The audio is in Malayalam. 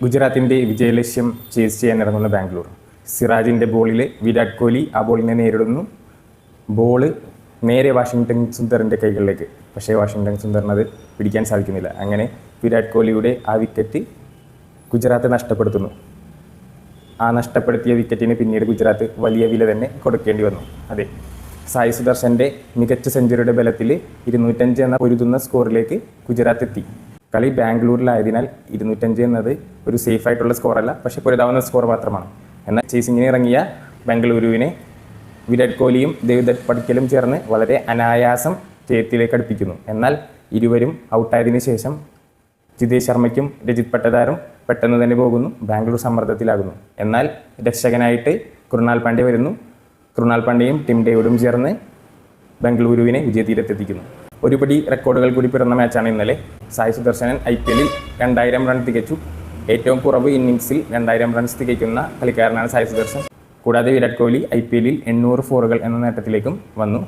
ഗുജറാത്തിൻ്റെ വിജയലക്ഷ്യം ചേസ് ചെയ്യാനിറങ്ങുന്ന ബാംഗ്ലൂർ. സിറാജിൻ്റെ ബോളിൽ വിരാട് കോഹ്ലി ആ ബോളിനെ നേരിടുന്നു. ബോള് നേരെ വാഷിംഗ്ടൺ സുന്ദറിൻ്റെ കൈകളിലേക്ക്. പക്ഷേ വാഷിംഗ്ടൺ സുന്ദറിന് അത് പിടിക്കാൻ സാധിക്കുന്നില്ല. അങ്ങനെ വിരാട് കോഹ്ലിയുടെ ആ വിക്കറ്റ് ഗുജറാത്ത് നഷ്ടപ്പെടുത്തുന്നു. ആ നഷ്ടപ്പെടുത്തിയ വിക്കറ്റിന് പിന്നീട് ഗുജറാത്ത് വലിയ വില തന്നെ കൊടുക്കേണ്ടി വന്നു. അതെ, സായി സുദർശൻ്റെ മികച്ച സെഞ്ചുറിയുടെ ബലത്തിൽ 205 എന്ന പൊരുതുന്ന സ്കോറിലേക്ക് ഗുജറാത്ത് എത്തി. കളി ബാംഗ്ലൂരിലായതിനാൽ 205 എന്നത് ഒരു സേഫ് ആയിട്ടുള്ള സ്കോറല്ല, പക്ഷേ പൊരുതാവുന്ന സ്കോർ മാത്രമാണ്. എന്നാൽ ചേസിങ്ങിന് ഇറങ്ങിയ ബാംഗ്ലൂരുവിനെ വിരാട് കോഹ്ലിയും ദേവ്ദത്ത് പടിക്കലും ചേർന്ന് വളരെ അനായാസം ജയത്തിലേക്ക് അടുപ്പിക്കുന്നു. എന്നാൽ ഇരുവരും ഔട്ടായതിനു ശേഷം ജിതേഷ് ശർമ്മയ്ക്കും രജിത് പട്ടദാറും പെട്ടെന്ന് തന്നെ പോകുന്നു. ബാംഗ്ലൂർ സമ്മർദ്ദത്തിലാകുന്നു. എന്നാൽ രക്ഷകനായിട്ട് കൃണാൽ പാണ്ഡ്യ വരുന്നു. കൃണാൽ പാണ്ഡ്യയും ടിം ഡേവിഡും ചേർന്ന് ബാംഗ്ലൂരുവിനെ വിജയതീരത്തെത്തിക്കുന്നു. ഒരുപടി റെക്കോർഡുകൾ കൂടി പിറന്ന മാച്ചാണ് ഇന്നലെ. സായി സുദർശനൻ IPL 2000 റൺ തികച്ചു. ഏറ്റവും കുറവ് ഇന്നിംഗ്സിൽ 2000 റൺസ് തികയ്ക്കുന്ന കളിക്കാരനാണ് സായി സുദർശൻ. കൂടാതെ വിരാട് കോഹ്ലി IPL 800 ഫോറുകൾ എന്ന നേട്ടത്തിലേക്കും വന്നു.